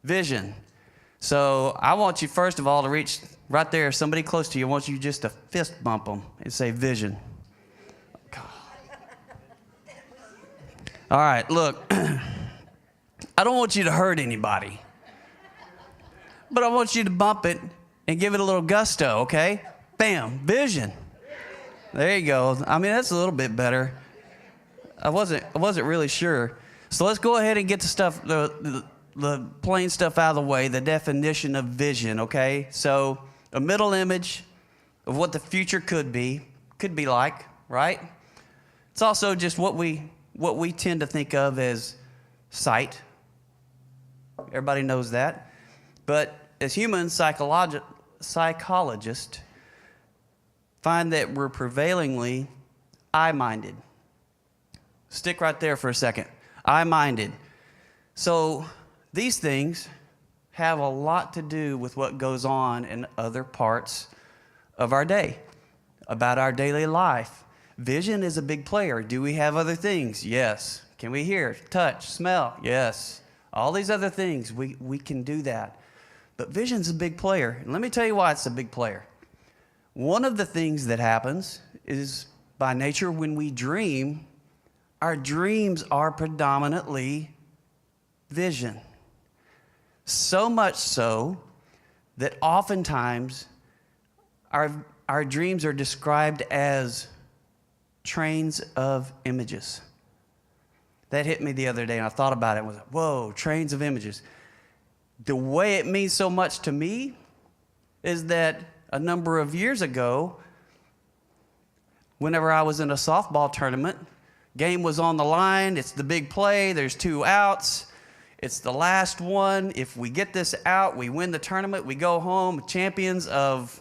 Vision. So I want you, first of all, to reach right there, somebody close to you. I want you just to fist bump them and say vision. God. All right, look, I don't want you to hurt anybody, but I want you to bump it and give it a little gusto, okay? Bam, vision. There you go. I mean, that's a little bit better. I wasn't really sure. So let's go ahead and get the stuff, the plain stuff out of the way, the definition of vision, okay? So a middle image of what the future could be like, right? It's also just what we tend to think of as sight. Everybody knows that. But as humans, psychologists find that we're prevailingly I-minded. Stick right there for a second. I-minded. So these things have a lot to do with what goes on in other parts of our day, about our daily life. Vision is a big player. Do we have other things? Yes. Can we hear, touch, smell? Yes. All these other things, we can do that. But vision's a big player. And let me tell you why it's a big player. One of the things that happens is by nature when we dream, our dreams are predominantly vision. So much so that oftentimes our dreams are described as trains of images. That hit me the other day and I thought about it and was like, whoa, trains of images. The way it means so much to me is that a number of years ago, whenever I was in a softball tournament, game was on the line, it's the big play, there's 2 outs, it's the last one. If we get this out, we win the tournament, we go home champions of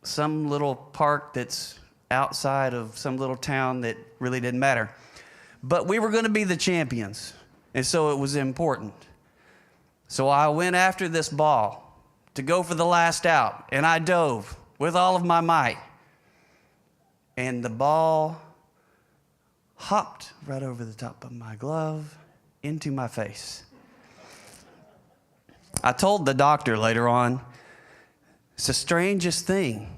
some little park that's outside of some little town that really didn't matter. But we were going to be the champions, and so it was important. So I went after this ball to go for the last out, and I dove with all of my might. And the ball hopped right over the top of my glove into my face. I told the doctor later on, it's the strangest thing.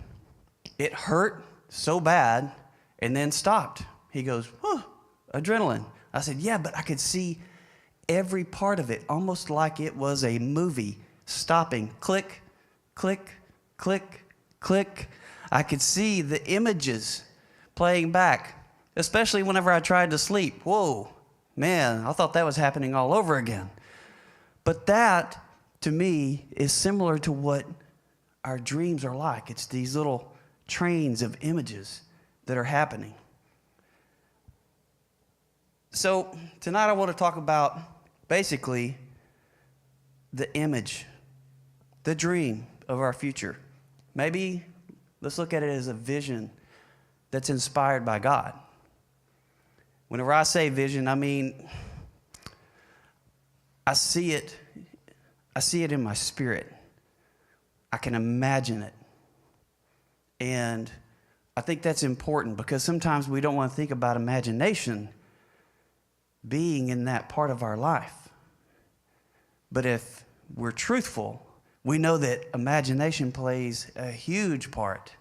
It hurt so bad and then stopped. He goes, adrenaline. I said, yeah, but I could see every part of it, almost like it was a movie, stopping, click, click, click, click. I could see the images playing back, especially whenever I tried to sleep. Whoa, man, I thought that was happening all over again. But that, to me, is similar to what our dreams are like. It's these little trains of images that are happening. So tonight I want to talk about basically the image, the dream of our future. Maybe let's look at it as a vision that's inspired by God. Whenever I say vision, I mean, I see it in my spirit. I can imagine it. And I think that's important because sometimes we don't want to think about imagination being in that part of our life. But if we're truthful, we know that imagination plays a huge part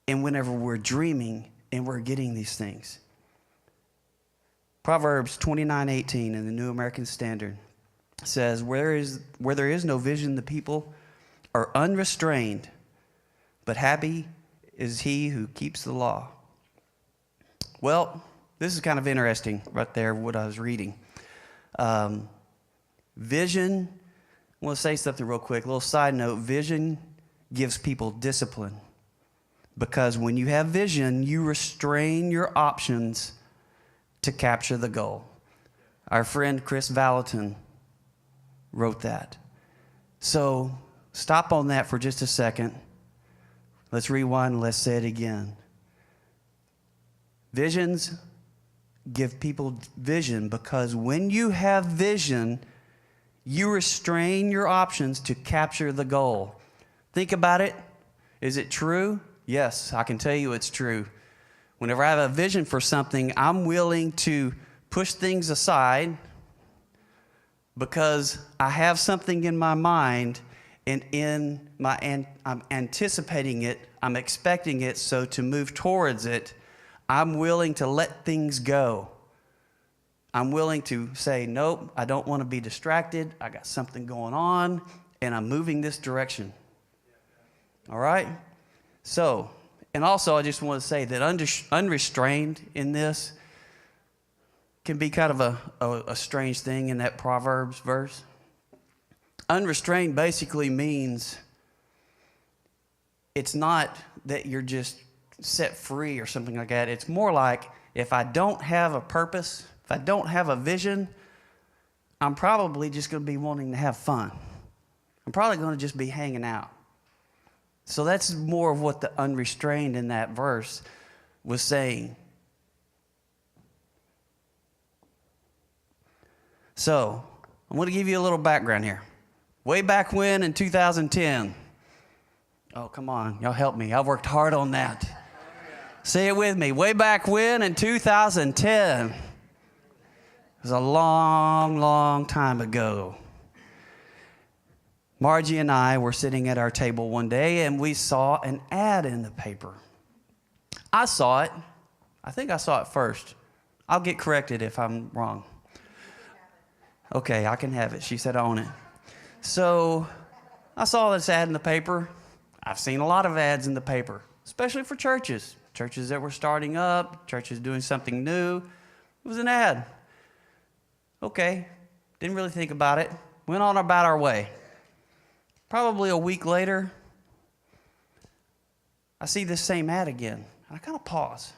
in whenever we're dreaming and we're getting these things. Proverbs 29:18 in the New American Standard says, where there is no vision, the people are unrestrained, but happy is he who keeps the law. Well, this is kind of interesting right there, what I was reading. Vision, I want to say something real quick, a little side note. Vision gives people discipline because when you have vision, you restrain your options to capture the goal. Our friend Chris Valentin wrote that. So stop on that for just a second. Let's rewind and let's say it again. Visions give people vision because when you have vision, you restrain your options to capture the goal. Think about it. Is it true? Yes, I can tell you it's true. Whenever I have a vision for something, I'm willing to push things aside because I have something in my mind, and I'm anticipating it, I'm expecting it, so to move towards it, I'm willing to let things go. I'm willing to say, nope, I don't want to be distracted. I got something going on, and I'm moving this direction. All right? So, and also I just want to say that unrestrained in this can be kind of a strange thing in that Proverbs verse. Unrestrained basically means it's not that you're just set free or something like that. It's more like if I don't have a purpose, if I don't have a vision, I'm probably just going to be wanting to have fun. I'm probably going to just be hanging out. So that's more of what the unrestrained in that verse was saying. So I'm going to give you a little background here. Way back when in 2010, oh, come on, y'all help me. I've worked hard on that. Say it with me. Way back when in 2010, it was a long, long time ago. Margie and I were sitting at our table one day, and we saw an ad in the paper. I saw it. I think I saw it first. I'll get corrected if I'm wrong. Okay, I can have it. She said I own it. So I saw this ad in the paper. I've seen a lot of ads in the paper, especially for churches. Churches that were starting up, churches doing something new. It was an ad. Okay, didn't really think about it. Went on about our way. Probably a week later, I see this same ad again. And I kind of pause.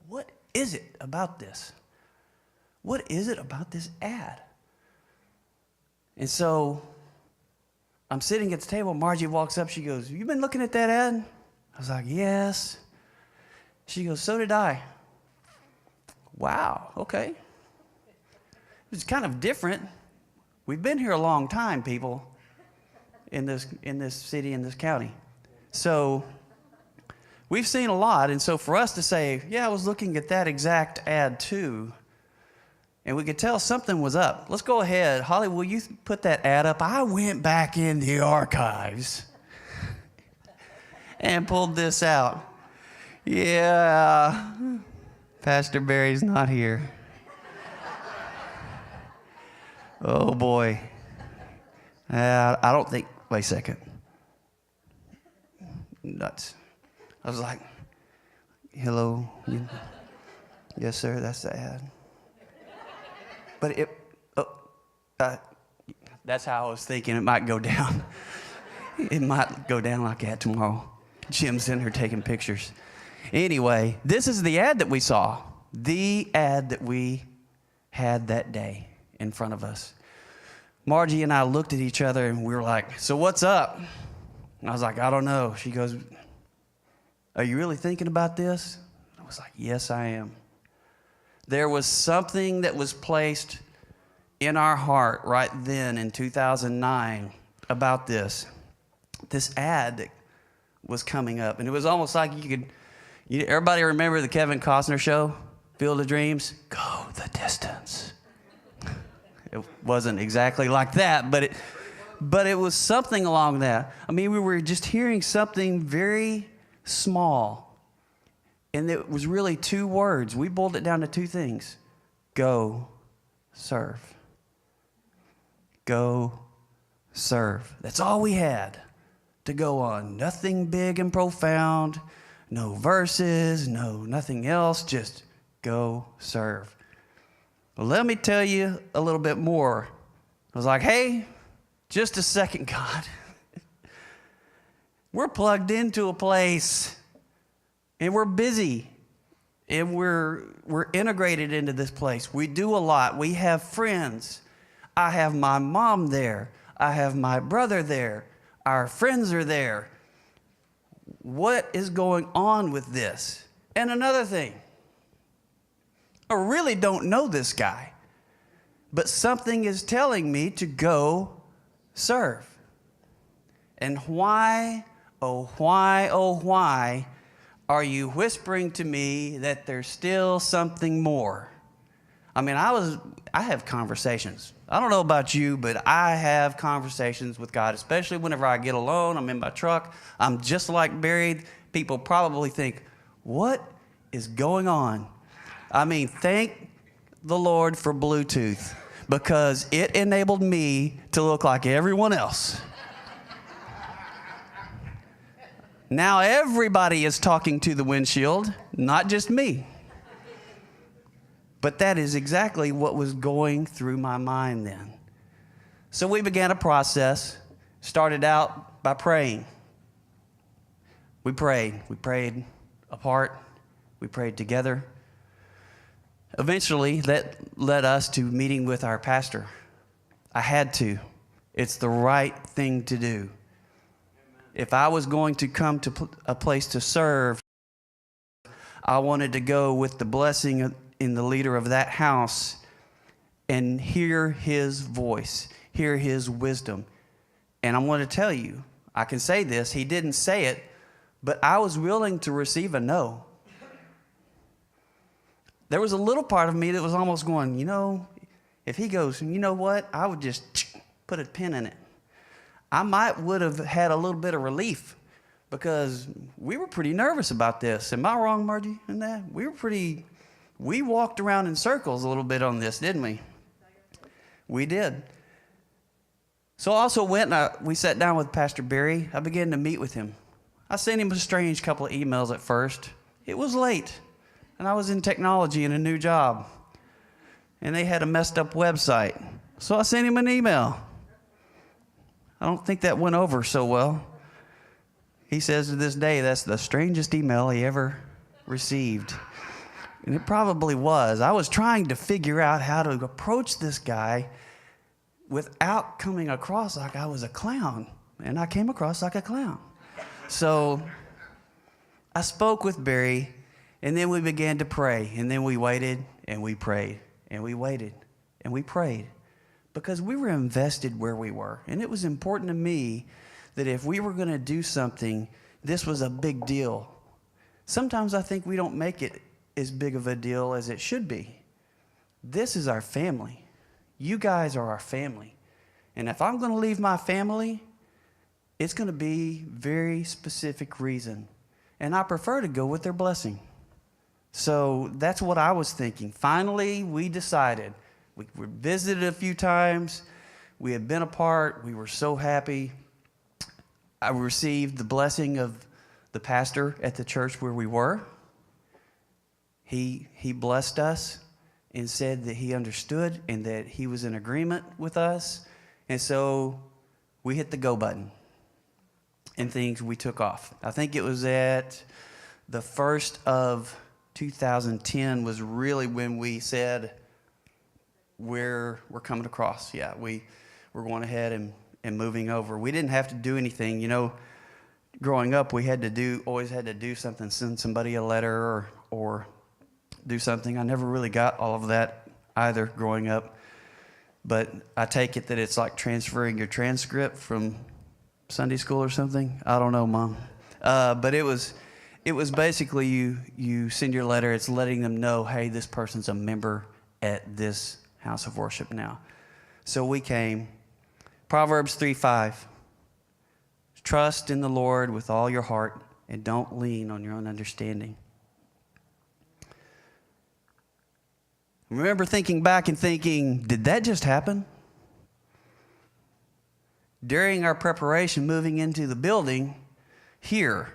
What is it about this? What is it about this ad? And so I'm sitting at the table. Margie walks up. She goes, "You been looking at that ad?" I was like, "Yes." She goes, "So did I." Wow, okay. It's kind of different. We've been here a long time, people, in this city, in this county. So we've seen a lot. And so for us to say, yeah, I was looking at that exact ad too, and we could tell something was up. Let's go ahead. Holly, will you put that ad up? I went back in the archives and pulled this out. Yeah, Pastor Barry's not here. Oh, boy. I don't think, wait a second. Nuts. I was like, hello. Yes, sir, that's the ad. But that's how I was thinking it might go down. It might go down like that tomorrow. Jim's in here taking pictures. Anyway, this is the ad that we saw. The ad that we had that day in front of us. Margie and I looked at each other and we were like, "So what's up?" And I was like, "I don't know." She goes, "Are you really thinking about this?" I was like, "Yes, I am." There was something that was placed in our heart right then in 2009 about this ad that was coming up. And it was almost like everybody remember the Kevin Costner show, Field of Dreams? Go the distance. It wasn't exactly like that, but it was something along that. I mean, we were just hearing something very small, and it was really two words. We boiled it down to two things. Go serve. Go serve. That's all we had to go on. Nothing big and profound, no verses, nothing else, just go serve. Well, let me tell you a little bit more. I was like, hey, just a second, God. We're plugged into a place, and we're busy, and we're integrated into this place. We do a lot. We have friends. I have my mom there. I have my brother there. Our friends are there. What is going on with this? And another thing, I really don't know this guy, but something is telling me to go serve. And why, oh why are you whispering to me that there's still something more? I mean, I have conversations. I don't know about you, but I have conversations with God, especially whenever I get alone, I'm in my truck, I'm just like Barry. People probably think, what is going on? I mean, thank the Lord for Bluetooth, because it enabled me to look like everyone else. Now everybody is talking to the windshield, not just me. But that is exactly what was going through my mind then. So we began a process, started out by praying. We prayed apart, we prayed together. Eventually, that led us to meeting with our pastor. I had to. It's the right thing to do. If I was going to come to a place to serve, I wanted to go with the blessing in the leader of that house and hear his voice, hear his wisdom. And I'm going to tell you, I can say this, he didn't say it, but I was willing to receive a no. There was a little part of me that was almost going, if he goes, you know what, I would just put a pin in it. I would have had a little bit of relief, because we were pretty nervous about this. Am I wrong, Margie, in that? We walked around in circles a little bit on this, didn't we? We did. So I also went and we sat down with Pastor Barry. I began to meet with him. I sent him a strange couple of emails at first. It was late, and I was in technology in a new job, and they had a messed up website. So I sent him an email. I don't think that went over so well. He says to this day, that's the strangest email he ever received. And it probably was. I was trying to figure out how to approach this guy without coming across like I was a clown. And I came across like a clown. So I spoke with Barry, and then we began to pray. And then we waited, and we prayed. And we waited, and we prayed. Because we were invested where we were. And it was important to me that if we were going to do something, this was a big deal. Sometimes I think we don't make it as big of a deal as it should be. This is our family. You guys are our family. And if I'm going to leave my family, it's going to be very specific reason. And I prefer to go with their blessing. So that's what I was thinking. Finally, we decided. We visited a few times. We had been apart. We were so happy. I received the blessing of the pastor at the church where we were. He blessed us and said that he understood and that he was in agreement with us. And so we hit the go button and we took off. I think it was at the 1st of 2010 was really when we said we're coming across. Yeah, we're going ahead and moving over. We didn't have to do anything. Growing up, we always had to do something, send somebody a letter or do something. I never really got all of that either growing up. But I take it that it's like transferring your transcript from Sunday school or something. I don't know, Mom. But it was basically you send your letter. It's letting them know, hey, this person's a member at this house of worship now. So we came. Proverbs 3:5. Trust in the Lord with all your heart and don't lean on your own understanding. I remember thinking back and thinking, did that just happen? During our preparation moving into the building here,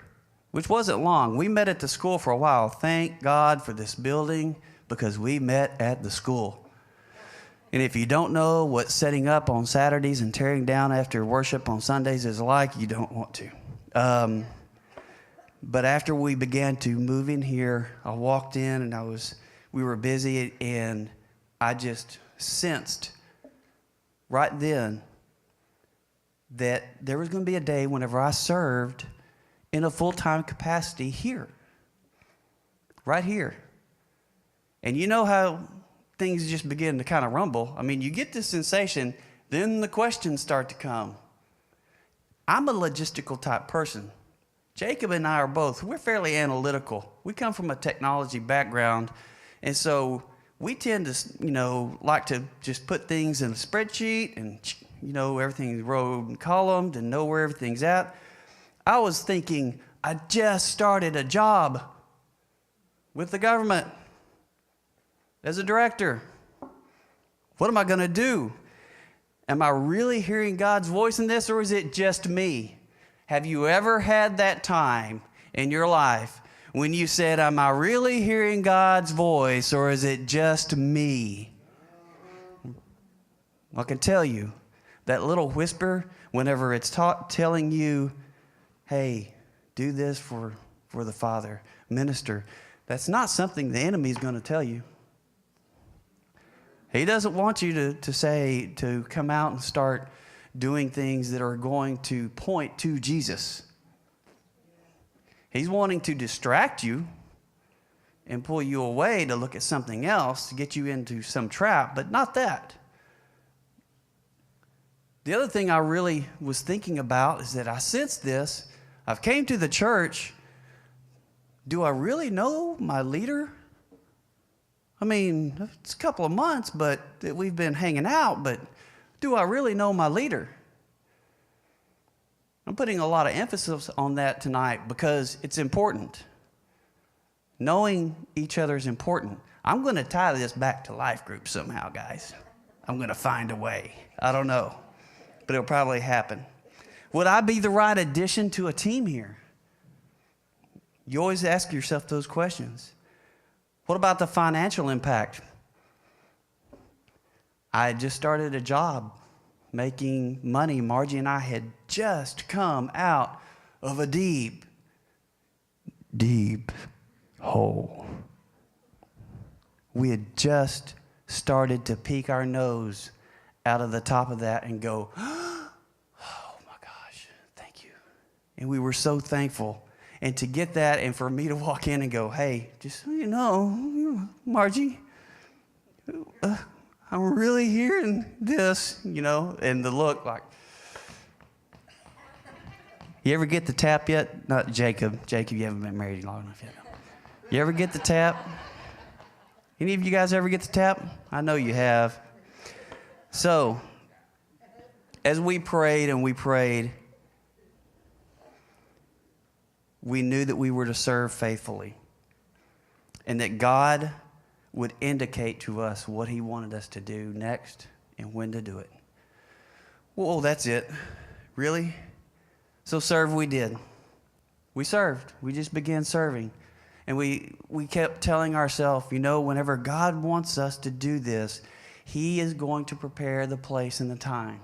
which wasn't long, we met at the school for a while. Thank God for this building because we met at the school. And if you don't know what setting up on Saturdays and tearing down after worship on Sundays is like, you don't want to. But after we began to move in here, I walked in and we were busy, and I just sensed right then that there was going to be a day whenever I served in a full-time capacity here, right here. And you know how things just begin to kind of rumble. I mean, you get this sensation, then the questions start to come. I'm a logistical type person. Jacob and I we're fairly analytical. We come from a technology background, and so we tend to, like to just put things in a spreadsheet and, everything's rowed and columned and know where everything's at. I was thinking, I just started a job with the government as a director. What am I going to do? Am I really hearing God's voice in this, or is it just me? Have you ever had that time in your life when you said, am I really hearing God's voice, or is it just me? I can tell you, that little whisper, whenever it's telling you, hey, do this for the Father, minister, that's not something the enemy is going to tell you. He doesn't want you to come out and start doing things that are going to point to Jesus. He's wanting to distract you and pull you away to look at something else, to get you into some trap, but not that. The other thing I really was thinking about is that I sensed this. I've came to the church. Do I really know my leader? I mean, it's a couple of months, but that we've been hanging out, but do I really know my leader? I'm putting a lot of emphasis on that tonight because it's important. Knowing each other is important. I'm going to tie this back to life groups somehow, guys. I'm going to find a way. I don't know, but it'll probably happen. Would I be the right addition to a team here? You always ask yourself those questions. What about the financial impact? I had just started a job making money. Margie and I had just come out of a deep, deep hole. We had just started to peek our nose out of the top of that and go, oh my gosh, thank you. And we were so thankful. And to get that, and for me to walk in and go, hey, just so you know, Margie, I'm really hearing this, and the look like, you ever get the tap yet? Not Jacob. Jacob, you haven't been married long enough yet. You ever get the tap? Any of you guys ever get the tap? I know you have. So, as we prayed and we prayed, we knew that we were to serve faithfully and that God would indicate to us what he wanted us to do next and when to do it. Well, that's it. Really? So serve we did. We served. We just began serving. And we kept telling ourselves, whenever God wants us to do this, he is going to prepare the place and the time.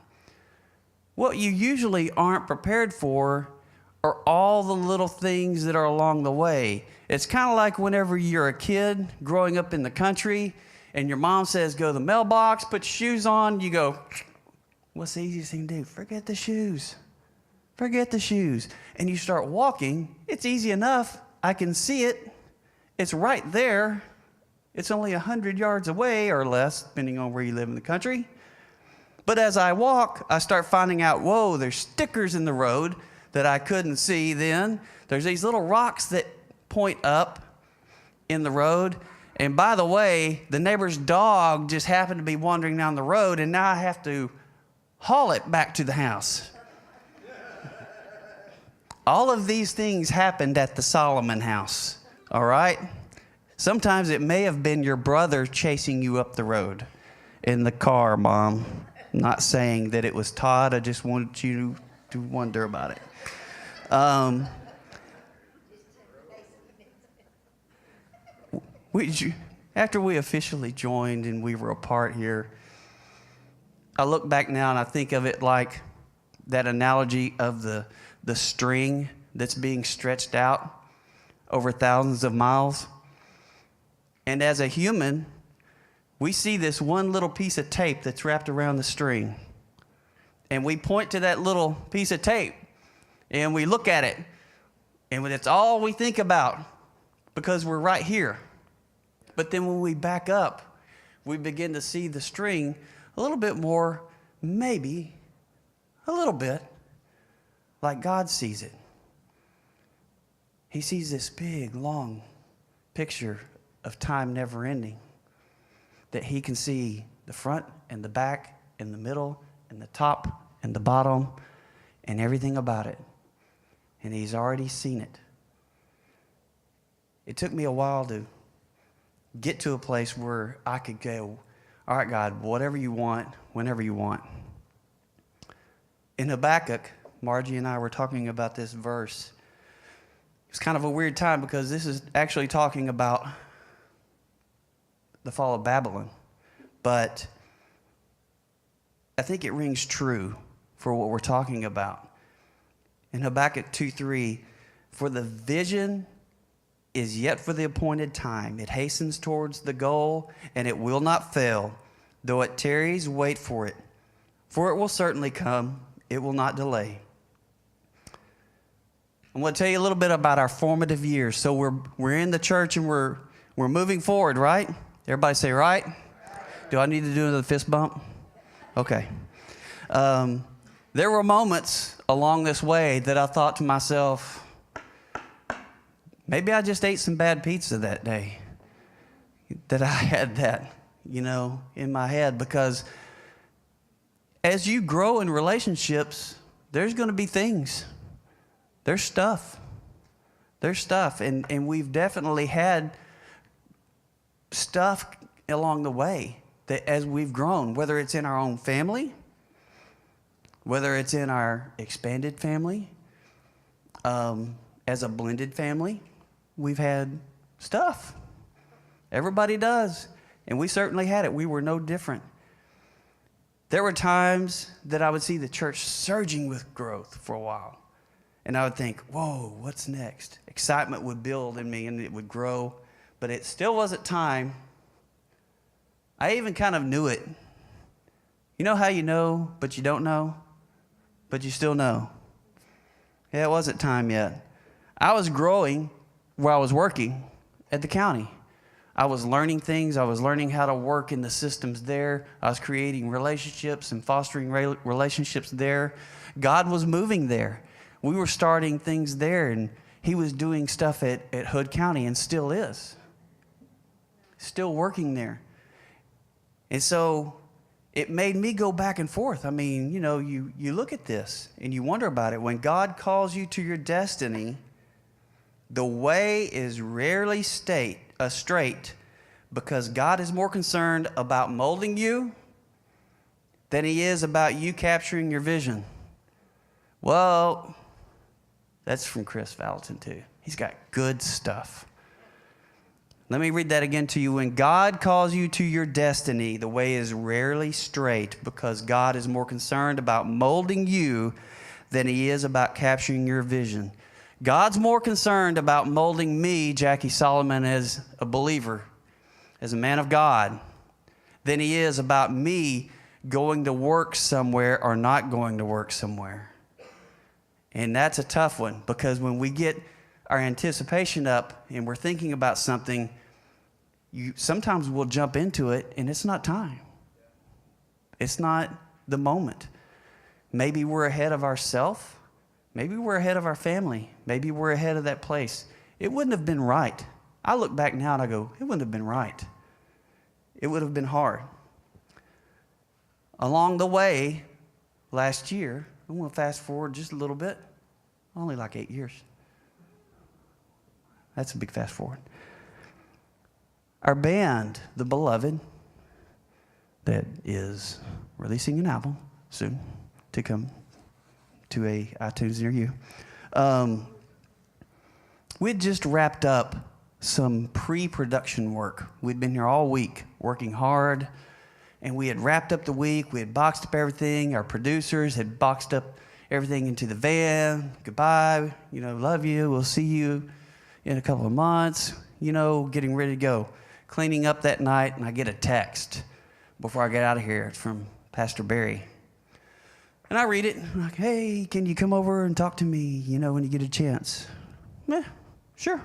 What you usually aren't prepared for are all the little things that are along the way. It's kind of like whenever you're a kid growing up in the country and your mom says, go to the mailbox, put your shoes on. You go, what's the easiest thing to do? Forget the shoes. Forget the shoes. And you start walking. It's easy enough. I can see it. It's right there. It's only 100 yards away or less, depending on where you live in the country. But as I walk, I start finding out, whoa, there's stickers in the road that I couldn't see then. There's these little rocks that point up in the road. And by the way, the neighbor's dog just happened to be wandering down the road, and now I have to haul it back to the house. All of these things happened at the Solomon house, all right? Sometimes it may have been your brother chasing you up the road in the car, Mom. I'm not saying that it was Todd. I just wanted you to wonder about it. After we officially joined and we were apart here, I look back now and I think of it like that analogy of the string that's being stretched out over thousands of miles. And as a human, we see this one little piece of tape that's wrapped around the string. And we point to that little piece of tape and we look at it. And that's all we think about because we're right here. But then when we back up, we begin to see the string a little bit more, maybe a little bit, like God sees it. He sees this big, long picture of time never ending. that he can see the front and the back and the middle and the top and the bottom and everything about it. And he's already seen it. It took me a while to get to a place where I could go, all right, God, whatever you want, whenever you want. In Habakkuk, Margie and I were talking about this verse. It's kind of a weird time because this is actually talking about the fall of Babylon. But I think it rings true for what we're talking about. In Habakkuk 2:3, for the vision is yet for the appointed time. It hastens towards the goal, and it will not fail. Though it tarries, wait for it. For it will certainly come. It will not delay. I'm going to tell you a little bit about our formative years. So we're in the church and we're moving forward, right? Everybody say right? Do I need to do another fist bump? Okay. There were moments along this way that I thought to myself, maybe I just ate some bad pizza that day, that I had that, in my head. Because as you grow in relationships, there's going to be things. There's stuff. And we've definitely had stuff along the way that as we've grown, whether it's in our own family, whether it's in our expanded family, as a blended family, we've had stuff. Everybody does. And we certainly had it. We were no different. There were times that I would see the church surging with growth for a while. And I would think, whoa, what's next? Excitement would build in me and it would grow. But it still wasn't time. I even kind of knew it. You know how you know, but you don't know? But you still know. Yeah, it wasn't time yet. I was growing where I was working at the county. I was learning things. I was learning how to work in the systems there. I was creating relationships and fostering relationships there. God was moving there. We were starting things there, and he was doing stuff at Hood County and still is. Still working there. And so it made me go back and forth. I mean, you look at this and you wonder about it. When God calls you to your destiny, the way is rarely straight because God is more concerned about molding you than he is about you capturing your vision. Well, that's from Chris Valentin too. He's got good stuff. Let me read that again to you. When God calls you to your destiny, the way is rarely straight because God is more concerned about molding you than he is about capturing your vision. God's more concerned about molding me, Jackie Solomon, as a believer, as a man of God, than he is about me going to work somewhere or not going to work somewhere. And that's a tough one because when we get our anticipation up and we're thinking about something, sometimes we'll jump into it and it's not time. It's not the moment. Maybe we're ahead of ourselves. Maybe we're ahead of our family. Maybe we're ahead of that place. It wouldn't have been right. I look back now and I go, it wouldn't have been right. It would have been hard. Along the way, last year, I'm going to fast forward just a little bit. Only like 8 years. That's a big fast forward. Our band, The Beloved, that is releasing an album soon to come to a iTunes near you. We'd just wrapped up some pre-production work. We'd been here all week working hard, and we had wrapped up the week. We had boxed up everything. Our producers had boxed up everything into the van. Goodbye, love you. We'll see you in a couple of months, getting ready to go. Cleaning up that night, and I get a text before I get out of here. It's from Pastor Barry. And I read it. I'm like, hey, can you come over and talk to me, when you get a chance? Yeah, sure.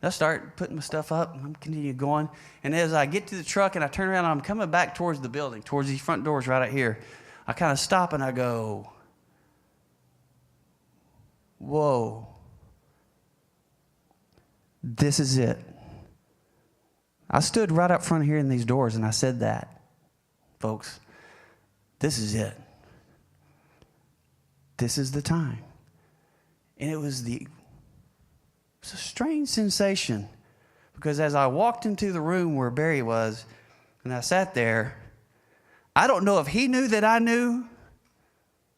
I start putting my stuff up. I'm continuing going. And as I get to the truck and I turn around and I'm coming back towards the building, towards these front doors right out here, I kind of stop and I go, whoa. This is it. I stood right up front here in these doors and I said that, folks, this is it. This is the time. And it was a strange sensation, because as I walked into the room where Barry was and I sat there, I don't know if he knew that I knew,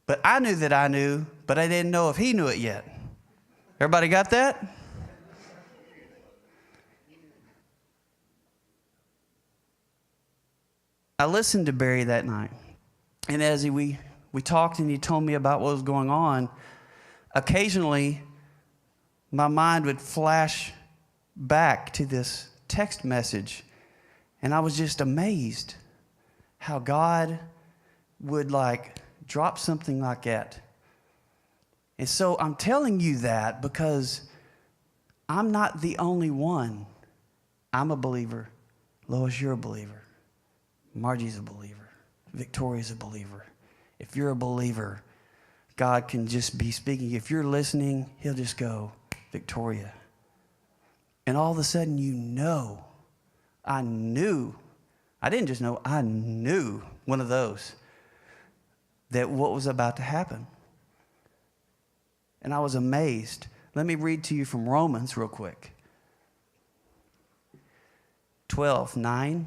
but I knew that I knew, but I didn't know if he knew it yet. Everybody got that? I listened to Barry that night, and as we talked and he told me about what was going on, occasionally my mind would flash back to this text message, and I was just amazed how God would drop something like that. And so I'm telling you that because I'm not the only one. I'm a believer. Lois, you're a believer. Margie's a believer. Victoria's a believer. If you're a believer, God can just be speaking. If you're listening, he'll just go, Victoria. And all of a sudden I knew, I didn't just know, I knew one of those, that what was about to happen. And I was amazed. Let me read to you from Romans real quick. 12:9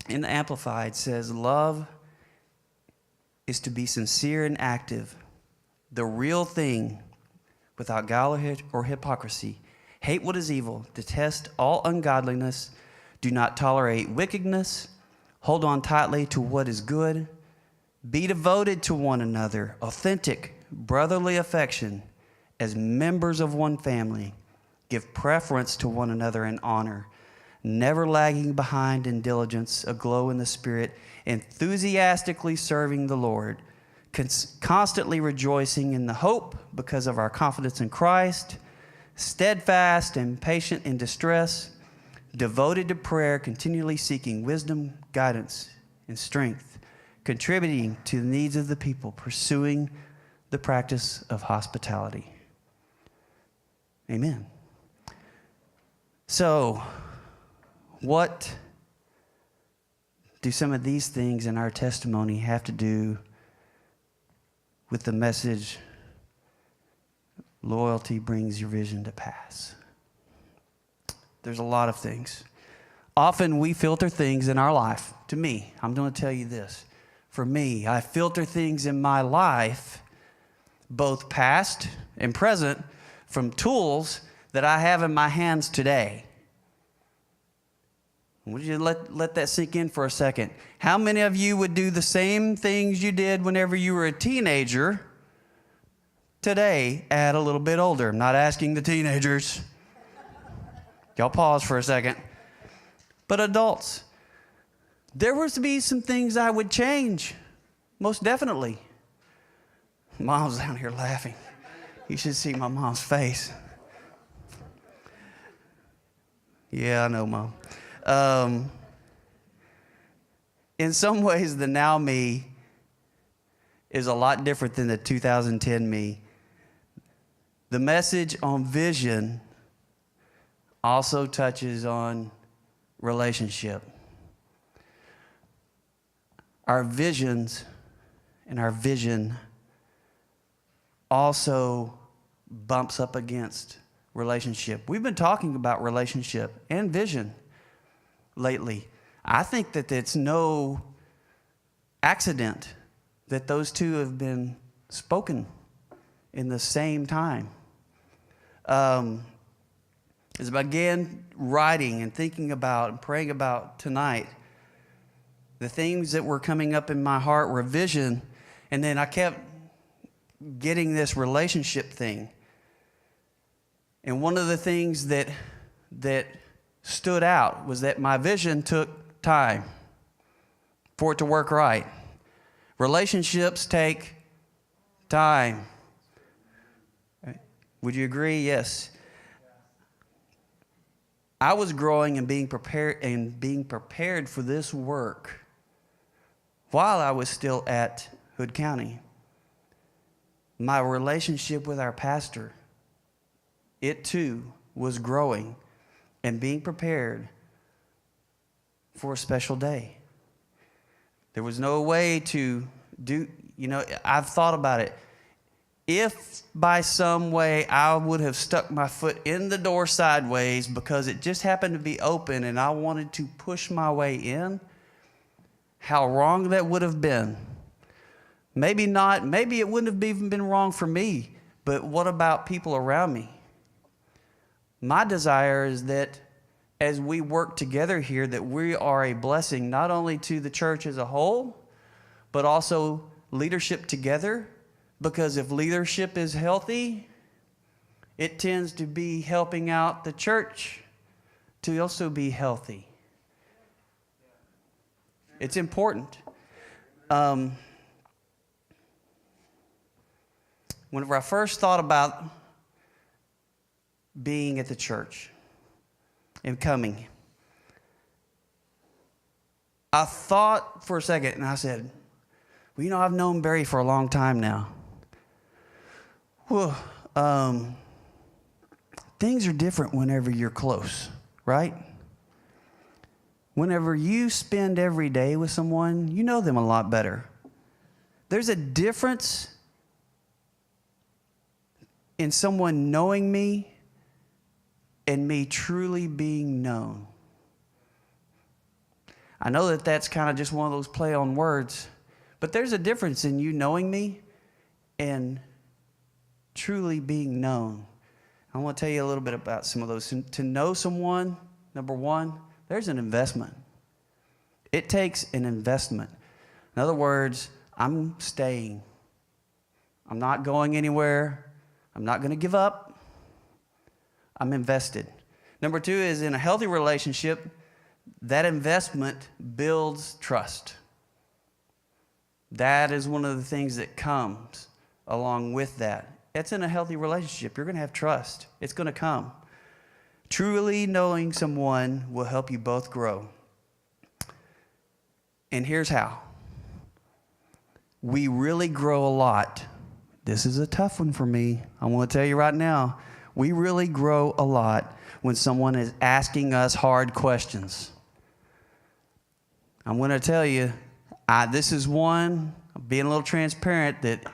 in the Amplified says, love is to be sincere and active, the real thing, without guile or hypocrisy. Hate what is evil, detest all ungodliness, do not tolerate wickedness, hold on tightly to what is good, be devoted to one another, authentic brotherly affection as members of one family, give preference to one another in honor, never lagging behind in diligence, aglow in the Spirit, enthusiastically serving the Lord, constantly rejoicing in the hope because of our confidence in Christ, steadfast and patient in distress, devoted to prayer, continually seeking wisdom, guidance, and strength, contributing to the needs of the people, pursuing the practice of hospitality. Amen. So, what do some of these things in our testimony have to do with the message, loyalty brings your vision to pass? There's a lot of things. Often we filter things in our life. To me, I'm going to tell you this. For me, I filter things in my life, both past and present, from tools that I have in my hands today. Would you let that sink in for a second? How many of you would do the same things you did whenever you were a teenager today at a little bit older? I'm not asking the teenagers. Y'all pause for a second. But adults, there was to be some things I would change, most definitely. Mom's down here laughing. You should see my mom's face. Yeah, I know, Mom. In some ways, the now me is a lot different than the 2010 me. The message on vision also touches on relationship. Our visions and our vision also bumps up against relationship. We've been talking about relationship and vision lately. I think that it's no accident that those two have been spoken in the same time. As I began writing and thinking about and praying about tonight, the things that were coming up in my heart were vision, and then I kept getting this relationship thing. And one of the things that stood out was that my vision took time for it to work right. Relationships take time. Would you agree? Yes. I was growing and being prepared for this work while I was still at Hood County. My relationship with our pastor, it too was growing and being prepared for a special day. There was no way to do, I've thought about it. If by some way I would have stuck my foot in the door sideways because it just happened to be open and I wanted to push my way in, how wrong that would have been. Maybe not, maybe it wouldn't have even been wrong for me, but what about people around me? My desire is that as we work together here, that we are a blessing not only to the church as a whole, but also leadership together. Because if leadership is healthy, it tends to be helping out the church to also be healthy. It's important. Whenever I first thought about being at the church and coming, I thought for a second and I said, well, I've known Barry for a long time now. Well, things are different whenever you're close, right? Whenever you spend every day with someone, you know them a lot better. There's a difference in someone knowing me and me truly being known. I know that that's kind of just one of those play on words, but there's a difference in you knowing me and truly being known. I want to tell you a little bit about some of those. To know someone, number one, there's an investment. It takes an investment. In other words, I'm staying. I'm not going anywhere. I'm not going to give up. I'm invested. Number two is in a healthy relationship, that investment builds trust. That is one of the things that comes along with that. It's in a healthy relationship. You're going to have trust. It's going to come. Truly knowing someone will help you both grow. And here's how. We really grow a lot. This is a tough one for me. I want to tell you right now. We really grow a lot when someone is asking us hard questions. I'm going to tell you, this is one, being a little transparent, that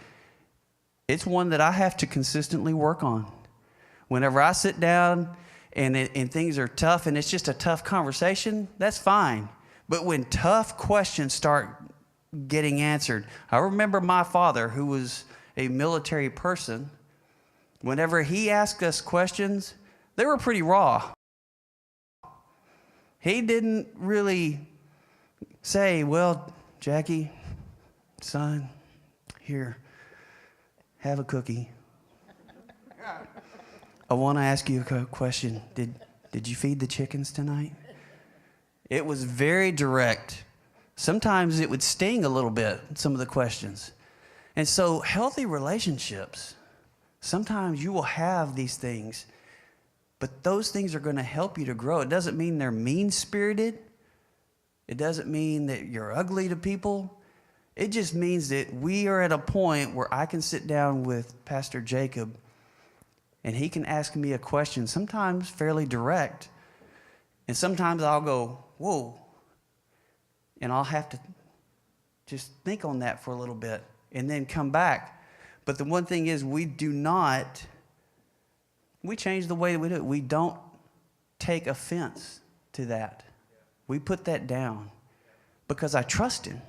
it's one that I have to consistently work on. Whenever I sit down and things are tough and it's just a tough conversation, that's fine. But when tough questions start getting answered, I remember my father, who was a military person, whenever he asked us questions, they were pretty raw. He didn't really say, well, Jackie, son, here, have a cookie. I want to ask you a question. Did you feed the chickens tonight? It was very direct. Sometimes it would sting a little bit, some of the questions. And so healthy relationships, sometimes you will have these things, but those things are going to help you to grow. It doesn't mean they're mean-spirited. It doesn't mean that you're ugly to people. It just means that we are at a point where I can sit down with Pastor Jacob and he can ask me a question, sometimes fairly direct. And sometimes I'll go, whoa. And I'll have to just think on that for a little bit and then come back. But the one thing is we change the way that we do it. We don't take offense to that. We put that down because I trust him.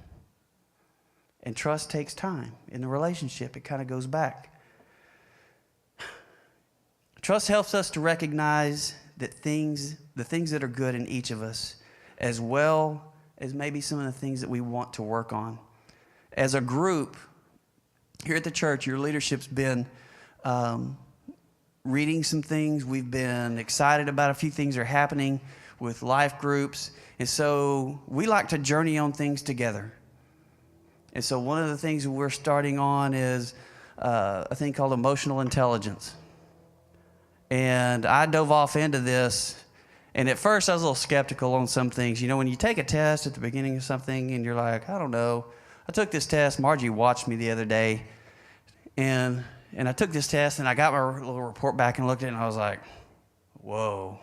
And trust takes time. In the relationship, it kind of goes back. Trust helps us to recognize that the things that are good in each of us, as well as maybe some of the things that we want to work on. As a group, here at the church, your leadership's been reading some things. We've been excited about a few things that are happening with life groups. And so we like to journey on things together. And so one of the things that we're starting on is a thing called emotional intelligence. And I dove off into this. And at first I was a little skeptical on some things. When you take a test at the beginning of something and you're like, I don't know. I took this test. Margie watched me the other day. And I took this test and I got my little report back and looked at it and I was like, whoa.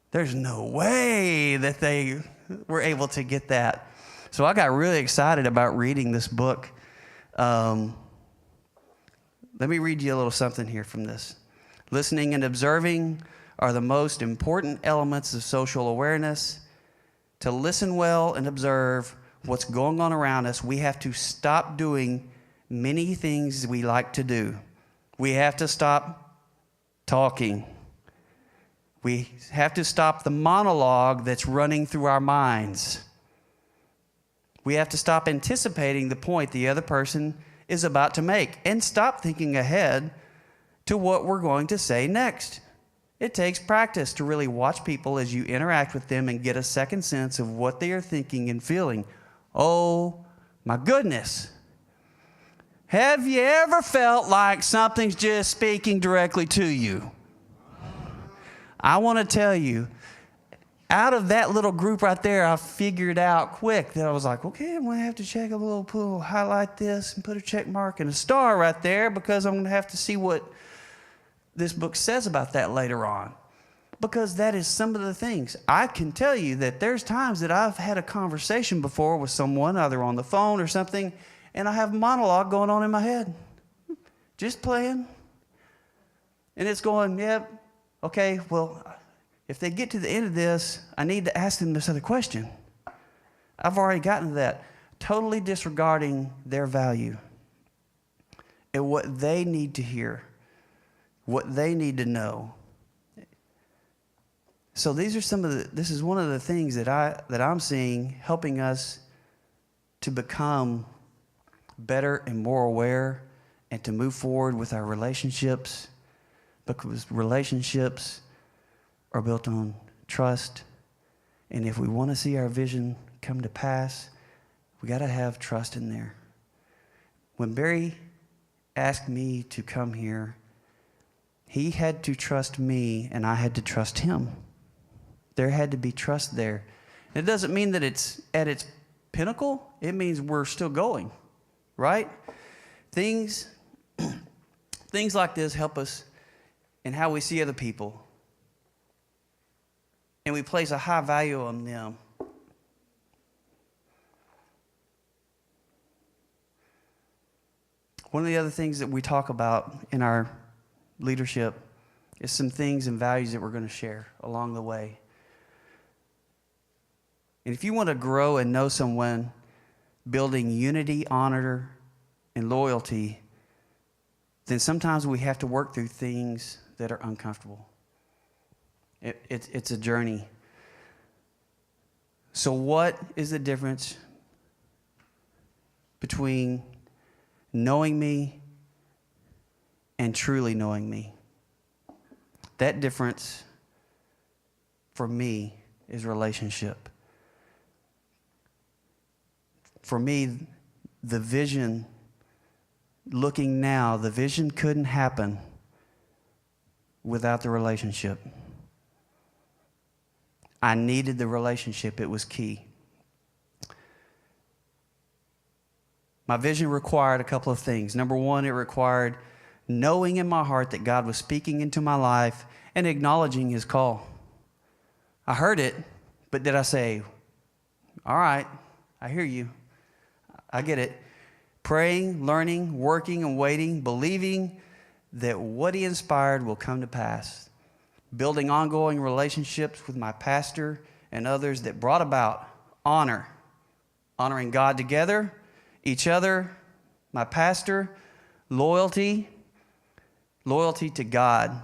There's no way that we're able to get that. So I got really excited about reading this book. Let me read you a little something here from this. Listening and observing are the most important elements of social awareness. To listen well and observe what's going on around us, we have to stop doing many things we like to do. We have to stop talking. We have to stop the monologue that's running through our minds. We have to stop anticipating the point the other person is about to make and stop thinking ahead to what we're going to say next. It takes practice to really watch people as you interact with them and get a second sense of what they are thinking and feeling. Oh, my goodness. Have you ever felt like something's just speaking directly to you? I want to tell you, out of that little group right there, I figured out quick that I was like, okay, I'm going to have to check a little, highlight this and put a check mark and a star right there because I'm going to have to see what this book says about that later on. Because that is some of the things. I can tell you that there's times that I've had a conversation before with someone, either on the phone or something, and I have a monologue going on in my head. Just playing. And it's going, yep, okay, well, if they get to the end of this, I need to ask them this other question. I've already gotten to that. Totally disregarding their value and what they need to hear, what they need to know. So this is one of the things that I'm seeing helping us to become better and more aware and to move forward with our relationships, because relationships are built on trust. And if we want to see our vision come to pass, we got to have trust in there. When Barry asked me to come here, he had to trust me and I had to trust him. There had to be trust there. It doesn't mean that it's at its pinnacle. It means we're still going, right? Things like this help us in how we see other people. And we place a high value on them. One of the other things that we talk about in our leadership is some things and values that we're going to share along the way. And if you want to grow and know someone, building unity, honor, and loyalty, then sometimes we have to work through things that are uncomfortable. It's a journey. So what is the difference between knowing me and truly knowing me? That difference for me is relationship. For me, the vision, looking now, the vision couldn't happen without the relationship. I needed the relationship. It was key. My vision required a couple of things. Number one, it required knowing in my heart that God was speaking into my life and acknowledging his call. I heard it, but did I say, all right, I hear you. I get it. Praying, learning, working, and waiting, believing that what he inspired will come to pass. Building ongoing relationships with my pastor and others that brought about honor. Honoring God together, each other, my pastor, loyalty to God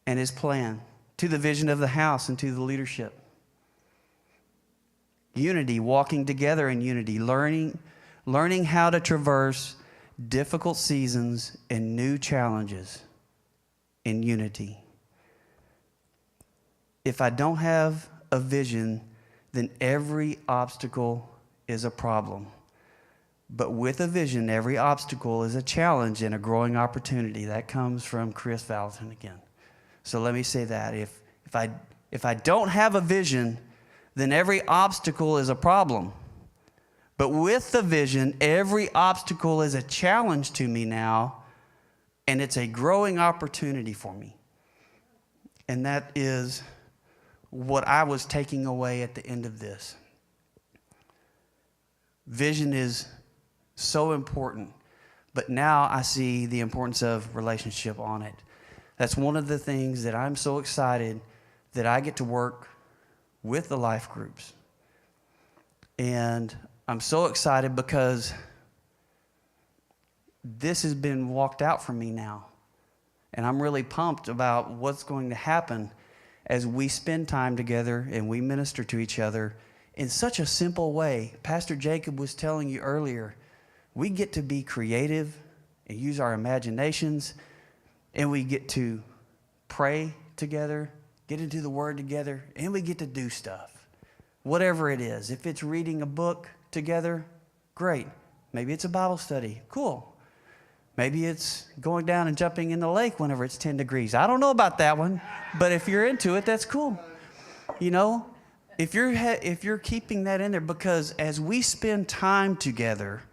and his plan, to the vision of the house and to the leadership. Unity, walking together in unity, learning how to traverse difficult seasons and new challenges in unity. If I don't have a vision, then every obstacle is a problem. But with a vision, every obstacle is a challenge and a growing opportunity. That comes from Chris Valentin again. So let me say that. If I don't have a vision, then every obstacle is a problem. But with the vision, every obstacle is a challenge to me now, and it's a growing opportunity for me. And that is what I was taking away at the end of this. Vision is so important, but now I see the importance of relationship on it. That's one of the things that I'm so excited that I get to work with the life groups. And I'm so excited because this has been walked out for me now. And I'm really pumped about what's going to happen as we spend time together and we minister to each other in such a simple way. Pastor Jacob was telling you earlier, we get to be creative and use our imaginations, and we get to pray together, get into the Word together, and we get to do stuff. Whatever it is. If it's reading a book together, great. Maybe it's a Bible study. Cool. Maybe it's going down and jumping in the lake whenever it's 10 degrees. I don't know about that one, but if you're into it, that's cool. You know, if you're keeping that in there, because as we spend time together,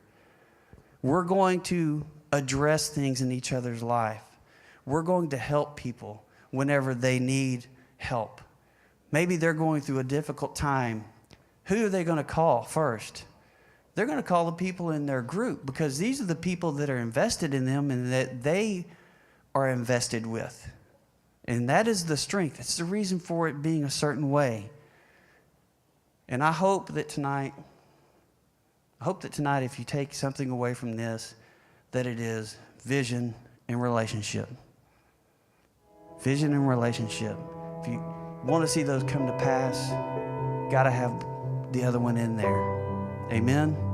we're going to address things in each other's life. We're going to help people whenever they need help. Maybe they're going through a difficult time. Who are they going to call first? They're going to call the people in their group, because these are the people that are invested in them and that they are invested with. And that is the strength. It's the reason for it being a certain way. And I hope that tonight, if you take something away from this, that it is vision and relationship. Vision and relationship. If you want to see those come to pass, got to have the other one in there. Amen.